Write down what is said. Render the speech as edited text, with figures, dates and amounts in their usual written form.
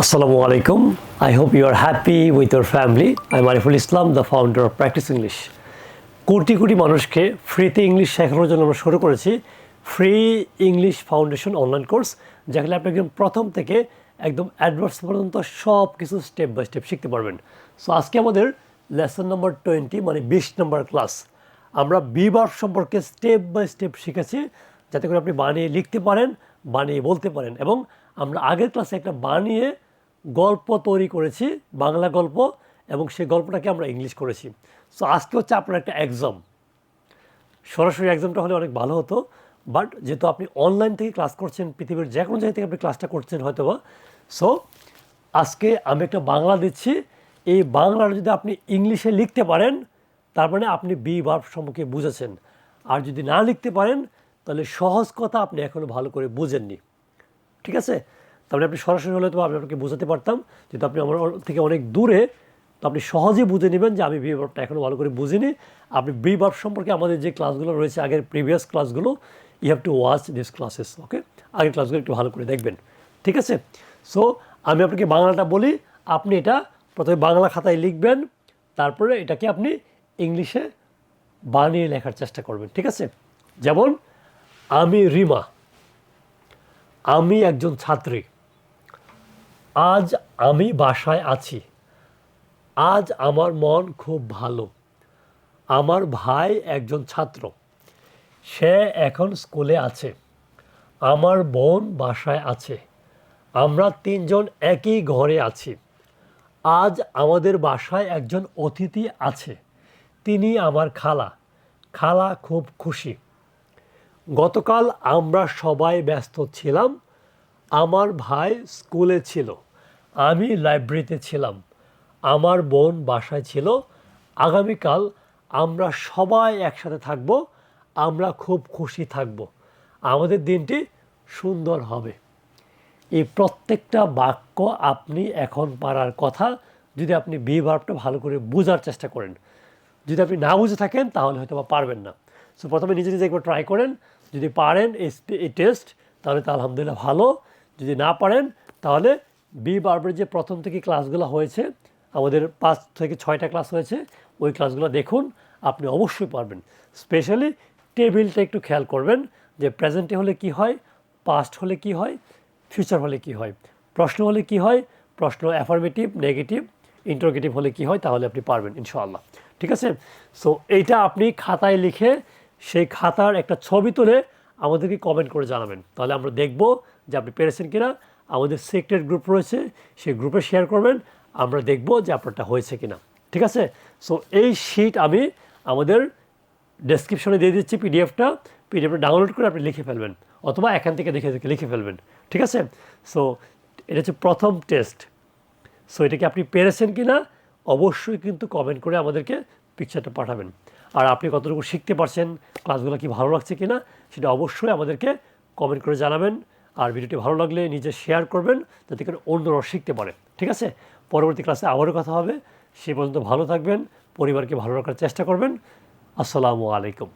Assalamu alaikum. I hope you are happy with your family. I'm Ariful Islam, the founder of Practice English. Crore crore মানুষকে ফ্রিতে English শেখানোর জন্য আমরা শুরু করেছি free English foundation online course, যেখানে আপনি একদম প্রথম থেকে একদম অ্যাডভান্স পর্যন্ত সব কিছু স্টেপ বাই স্টেপ শিখতে পারবেন। সো আজকে আমাদের লেসন নাম্বার 20 মানে 20 নম্বর ক্লাস। আমরা বি ভার্ব সম্পর্কে স্টেপ বাই স্টেপ শিখেছি, যাতে করে আপনি বানিয়ে লিখতে পারেন, বানিয়ে বলতে পারেন। এবং আমরা আগের ক্লাসে একটা বানিয়ে গল্প তৈরি করেছি, বাংলা গল্প, এবং সেই গল্পটাকে আমরা ইংলিশ করেছি। সো আজকে হচ্ছে আপনার একটা এক্সাম। সরাসরি এক্সামটা হলে অনেক ভালো হতো, বাট যেহেতু আপনি অনলাইন থেকে ক্লাস করছেন, পৃথিবীর যে কোনো জায়গা থেকে আপনি ক্লাসটা করছেন হয়তো বা, সো আজকে আমি একটা বাংলা দিচ্ছি। এই বাংলাটা যদি আপনি ইংলিশে লিখতে পারেন, তার মানে আপনি বি ভার্ব সম্পর্কে বুঝেছেন। আর যদি না লিখতে পারেন, তাহলে সহজ কথা আপনি এখনও ভালো করে বুঝেননি। ঠিক আছে? তারপরে আপনি সরাসরি হলে তো আমি আপনাকে বোঝাতে পারতাম, যেহেতু আপনি আমার থেকে অনেক দূরে, তো আপনি সহজেই বুঝে নেবেন যে আমি বি ভার্বটা এখনও ভালো করে বুঝিনি। আপনি বি ভার্ব সম্পর্কে আমাদের যে ক্লাসগুলো রয়েছে, আগের প্রিভিয়াস ক্লাসগুলো, you have to watch this classes. Okay, আগের ক্লাসগুলো একটু ভালো করে দেখবেন। ঠিক আছে? সো আমি আপনাকে বাংলাটা বলি, আপনি এটা প্রথমে বাংলা খাতায় লিখবেন, তারপরে এটাকে আপনি ইংলিশে বানিয়ে লেখার চেষ্টা করবেন। ঠিক আছে? যেমন, আমি রিমা, আমি একজন ছাত্রী, আজ আমি বাসায় আছি, আজ আমার মন খুব ভালো, আমার ভাই একজন ছাত্র, সে এখন স্কুলে আছে, আমার বোন বাসায় আছে, আমরা তিনজন একই ঘরে আছি, আজ আমাদের বাসায় একজন অতিথি আছে, তিনি আমার খালা, খালা খুব খুশি, গতকাল আমরা সবাই ব্যস্ত ছিলাম, আমার ভাই স্কুলে ছিল, আমি লাইব্রেরিতে ছিলাম, আমার বোন বাসায় ছিল, আগামীকাল আমরা সবাই একসাথে থাকব, আমরা খুব খুশি থাকব, আমাদের দিনটি সুন্দর হবে। এই প্রত্যেকটা বাক্য আপনি এখন পারার কথা, যদি আপনি বি ভার্বটা ভালো করে বোঝার চেষ্টা করেন। যদি আপনি না বুঝে থাকেন, তাহলে হয়তো বা পারবেন না। সো প্রথমে নিজে নিজে একবার ট্রাই করেন, যদি পারেন এই টেস্ট, তাহলে তো আলহামদুলিল্লাহ ভালো। যদি না পারেন, তাহলে বি ভার্বের যে প্রথম থেকে ক্লাসগুলো হয়েছে, আমাদের 5 থেকে 6টা ক্লাস হয়েছে, ওই ক্লাসগুলো দেখুন, আপনি অবশ্যই পারবেন। স্পেশালি টেবিলটা একটু খেয়াল করবেন, যে প্রেজেন্টে হলে কি হয়, পাস্ট হলে কি হয়, ফিউচার হলে কি হয়, প্রশ্ন হলে কি হয়, প্রশ্ন অ্যাফার্মেটিভ, নেগেটিভ, ইন্টারোগেটিভ হলে কি হয়, তাহলে আপনি পারবেন ইনশাআল্লাহ। ঠিক আছে? সো এইটা আপনি খাতায় লিখে সেই খাতার একটা ছবি তুলে আমাদেরকে কমেন্ট করে জানাবেন, তাহলে আমরা দেখব যে আপনি পেরেছেন কিনা। আমাদের সিক্রেট গ্রুপ রয়েছে, সেই গ্রুপে শেয়ার করবেন, আমরা দেখব যে আপনারটা হয়েছে কিনা। ঠিক আছে? সো এই শিট আমি আমাদের ডেসক্রিপশনে দিয়ে দিচ্ছি, পিডিএফটা ডাউনলোড করে আপনি লিখে ফেলবেন, অথবা এখান থেকে দেখে দেখে লিখে ফেলবেন। ঠিক আছে? সো এটা হচ্ছে প্রথম টেস্ট। সো এটাকে আপনি পেরেছেন কি না, অবশ্যই কিন্তু কমেন্ট করে আমাদেরকে পিকচারটা পাঠাবেন। আর আপনি কতটুকু শিখতে পারছেন, ক্লাসগুলো কি ভালো লাগছে কিনা, সেটা অবশ্যই আমাদেরকে কমেন্ট করে জানাবেন। আর ভিডিওটি ভালো লাগলে নিজে শেয়ার করবেন, যাতে করে অন্যরাও শিখতে পারে। ঠিক আছে? পরবর্তী ক্লাসে আবারও কথা হবে। সে পর্যন্ত ভালো থাকবেন, পরিবারকে ভালো রাখার চেষ্টা করবেন। আসসালামু আলাইকুম।